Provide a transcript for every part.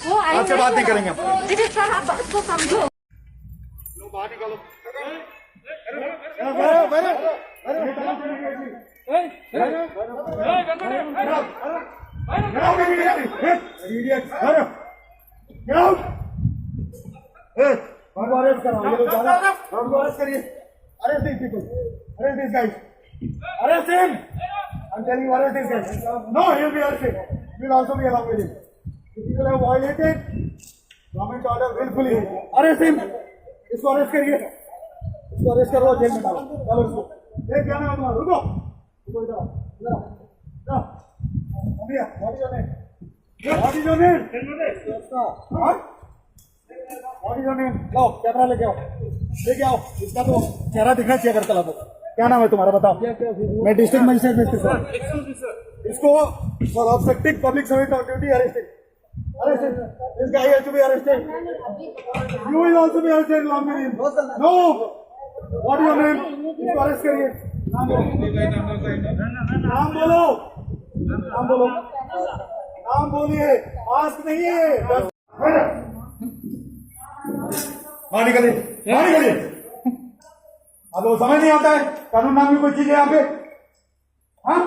आपसे बात नहीं करेंगे हम। सर आप बात को समझो। बाहर निकालो। Arrest these people. Arrest these guys. Arrest him. I'm telling you, arrest these guys. No, he'll be arrested. You'll also be along with him. If people have violated government order willfully, arrest him. इसको arrest करिए, इसको arrest कर लो, jail में डालो। चलो इसको देख क्या नाम है तुम्हारा? रुको रुको, इधर आओ, इधर आओ, इधर आओ। Abhiya, what is your name? What is your name? What is your name? लो कैमरा लेके आओ, लेके आओ। इसका तो चेहरा दिखना चाहिए अगर चला तो। क्या नाम है तुम्हारा बताओ? मैं डिस्ट्रिक्ट मजिस्ट्रेट इसको for obstructing public service on duty arrested. Arrested. This guy has to be arrested. You will also be arrested along with him. No. What is your name? इसको अरेस्ट करिए। नाम बोलो। नाम बोलो। नाम बोलिए। मास्क नहीं है। बाहर निकलिए। बाहर निकलिए। अब वो समझ नहीं आता है कानून नाम की कोई चीज है यहाँ पे? हाँ?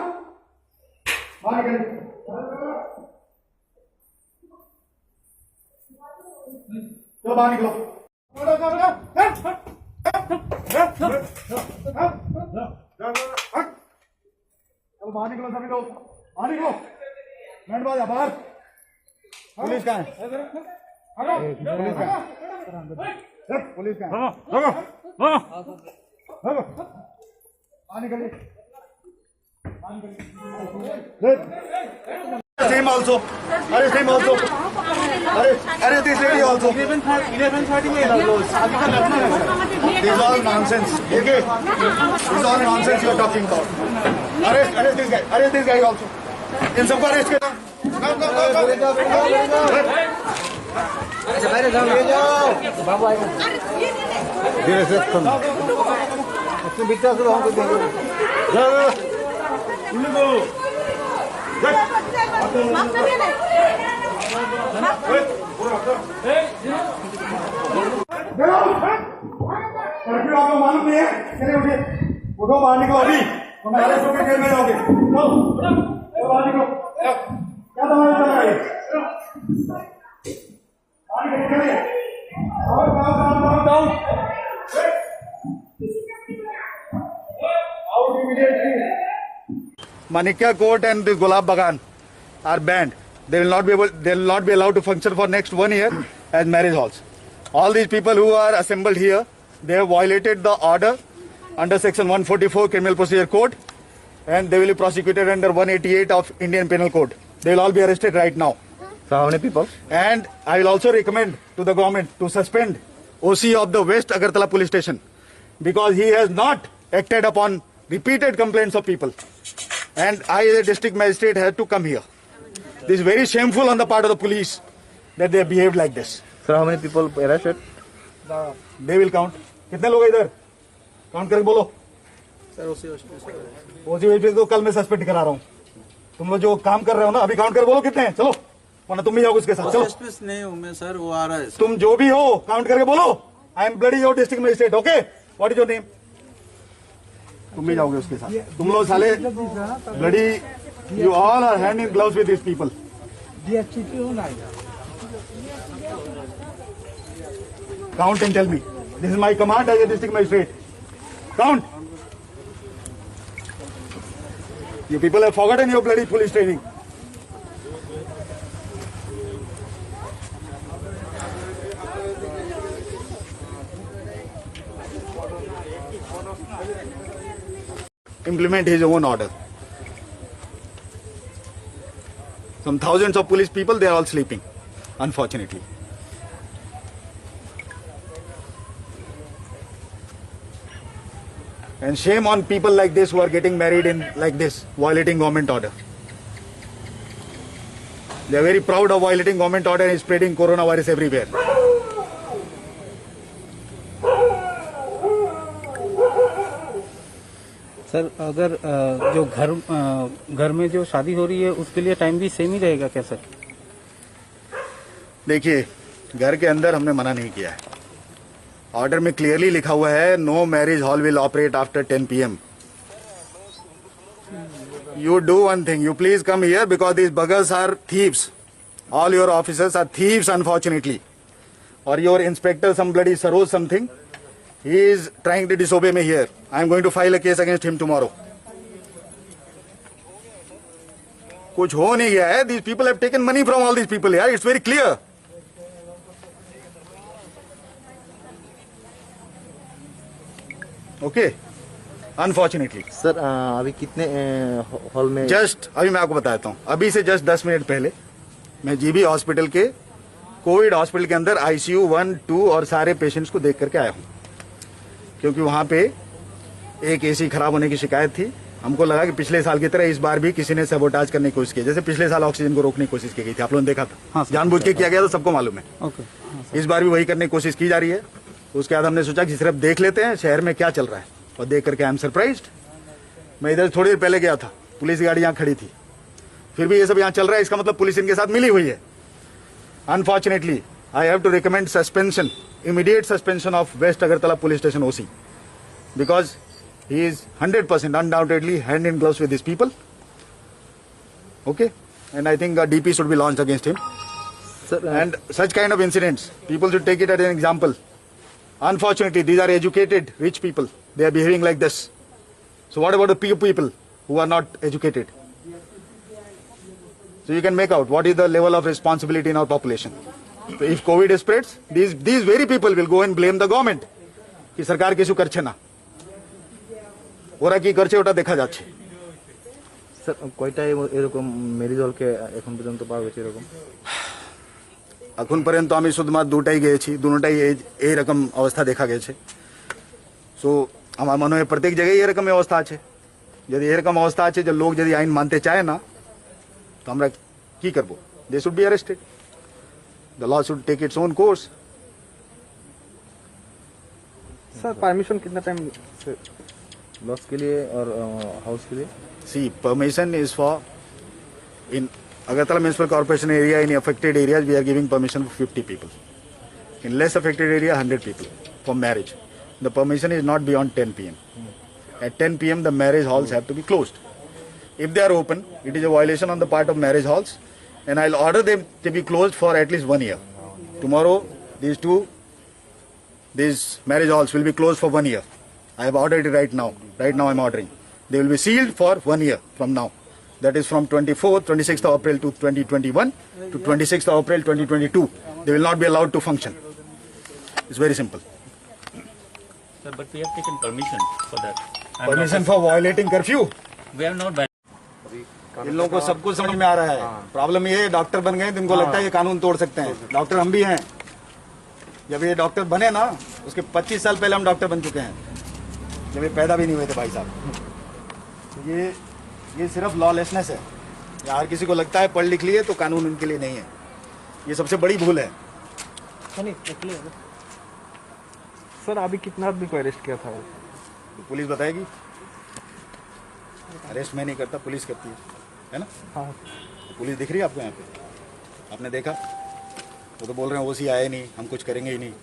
बाहर निकलिए। चलो बाहर निकलो। चलो बाहर निकलो सभी लोग, बाहर निकलो। बैंड बाजा बाहर। पुलिस कहाँ है? पुलिस कहाँ है? बाहर निकलिए। Same also. Arrest him also. Arrest this lady also. 11:30 में This is all nonsense. Okay? This is all nonsense you are talking about. Arrest this guy. Arrest this guy also. इन सबको arrest करो. बाहर जाओ, ले जाओ। बाबू आएगा। धीरे से कम। इसमें बिट्टा से हमको देखो। उनको कर्फ्यू आपको मालूम नहीं है? चलिए उठिए, उठो बाहर निकलो अभी, वरना अरेस्ट होकर जेल में जाओगे। चलो बाहर निकलो। क्या तुम्हारा चल रहा है? बाहर निकलिए। Out immediately. Manikya Court and this Gulab Bagan are banned. They will not be allowed to function for next 1 year as marriage halls. All these people who are assembled here, they have violated the order under section 144 Criminal Procedure Code, and they will be prosecuted under 188 of Indian Penal Code. They will all be arrested right now. So how many people? And I will also recommend to the government to suspend OC of the West Agartala police station because he has not acted upon repeated complaints of people. And I, as a district magistrate, had to come here. This is very shameful on the part of the police that they have behaved like this. Sir, how many people arrested? They will count. कितने लोग इधर? Count करके बोलो। Sir ओसी तो कल मैं suspend करा रहा हूँ। तुम लोग जो काम कर रहे हो ना, अभी काउंट कर बोलो कितने हैं। चलो, वरना तुम भी जाओगे उसके साथ। चलो। नहीं हूँ मैं सर, वो आ रहा है। तुम जो भी हो, काउंट करके बोलो। I am bloody your district magistrate. Okay, what is your name? तुम भी जाओगे उसके साथ। तुम लोग साले bloody, you all are hand in gloves with this people. Count and tell me. This is my command as a district magistrate. Count. You people have forgotten your bloody police training. Implement his own order. Some thousands of police people, they are all sleeping, unfortunately. And shame on people like this who are getting married in like this, violating government order. They are very proud of violating government order and spreading coronavirus everywhere. Sir, अगर जो घर में जो शादी हो रही है उसके लिए टाइम भी सेम ही रहेगा क्या सर? देखिए, घर के अंदर हमने मना नहीं किया है। ऑर्डर में क्लियरली लिखा हुआ है, no marriage hall will operate after 10 PM. You do one thing, you please come here because these buggers are thieves. All your officers are thieves, unfortunately. Or your inspector, some bloody Saroj something, he is trying to disobey me here. I am going to file a case against him tomorrow. कुछ हो नहीं गया है. These people have taken money from all these people. यार, it's very clear. Okay. Unfortunately. Sir अभी कितने hall में? Just अभी मैं आपको बताता हूँ. अभी से जस्ट 10 मिनट पहले मैं जीबी हॉस्पिटल के कोविड हॉस्पिटल के अंदर ICU 1, 2 और सारे पेशेंट्स को देख करके आया हूँ, क्योंकि वहाँ पे एक AC खराब होने की शिकायत थी. हमको लगा कि पिछले साल की तरह इस बार भी किसी ने सबोटाज करने की कोशिश की, जैसे पिछले साल ऑक्सीजन को रोकने की कोशिश की गई थी. आप लोगों ने देखा था. हाँ, जानबूझ के किया गया था, सबको मालूम है. ओके. इस बार भी वही करने की कोशिश की जा रही है. उसके बाद हमने सोचा कि सिर्फ देख लेते हैं शहर में क्या चल रहा है, और देख करके आई एम सरप्राइज्ड. मैं इधर थोड़ी देर पहले गया था, पुलिस की गाड़ी यहाँ खड़ी थी, फिर भी ये सब यहाँ चल रहा है. इसका मतलब पुलिस इनके साथ मिली हुई है. Unfortunately I have to recommend suspension, immediate suspension of west Agartala police station OC, because he is 100% undoubtedly hand in gloves with these people. Okay, and I think a DP should be launched against him. Sir, And such kind of incidents, people should take it as an example. Unfortunately, these are educated, rich people. They are behaving like this. So what about the poor people who are not educated? So you can make out what is the level of responsibility in our population. So if COVID spreads, these very people will go and blame the government. कि सरकार কিছু করছে না, ওরা কি করছে ওটা দেখা যাচ্ছে. স্যার কয়টা এরকম ম্যারেজ হলকে এখন পর্যন্ত পাওয়া গেছে এরকম? এখন পর্যন্ত আমি শুধুমাত্র দুটাই গিয়েছি, দুটোটাই এইরকম অবস্থা দেখা গেছে. সো আমার মনে হয় প্রত্যেক জায়গায় এরকম অবস্থা আছে. যদি এরকম অবস্থা আছে যে লোক যদি আইন মানতে চায় না, তো আমরা কি করব? They should be arrested. The law should take its own course. Sir permission कितना टाइम लॉस के लिए और हाउस के लिए? See permission is for in Agartala Municipal Corporation area, in affected areas, we are giving permission for 50 people. In less affected area, 100 people for marriage. The permission is not beyond 10 PM. At 10 PM, the marriage halls have to be closed. If they are open, it is a violation on the part of marriage halls, and I'll order them to be closed for at least 1 year. Tomorrow, these marriage halls will be closed for 1 year. I have ordered it right now. Right now, I'm ordering. They will be sealed for 1 year from now. That is from 26th of April to 2021 to 26th of April 2022. They will not be allowed to function. It's very simple. Sir, but we have taken permission for that. Permission for violating curfew. We have not. इन लोगों को सब कुछ समझ में आ रहा है. Problem ये है, डॉक्टर बन गए तो इनको लगता है ये कानून तोड़ सकते हैं. डॉक्टर हम भी हैं. जब ये डॉक्टर बने ना, उसके 25 साल पहले हम डॉक्टर बन चुके हैं, जब ये पैदा भी नहीं हुए थे भाई साहब. ये सिर्फ लॉलेसनेस है. या हर किसी को लगता है पढ़ लिख लिए तो कानून उनके लिए नहीं है. ये सबसे बड़ी भूल है. सर अभी कितना आदमी को अरेस्ट किया था? तो पुलिस बताएगी. अरेस्ट मैं नहीं करता, पुलिस करती है ना. हाँ. तो पुलिस दिख रही है आपको यहाँ पे? आपने देखा? वो तो बोल रहे हैं OC आए नहीं, हम कुछ करेंगे ही नहीं.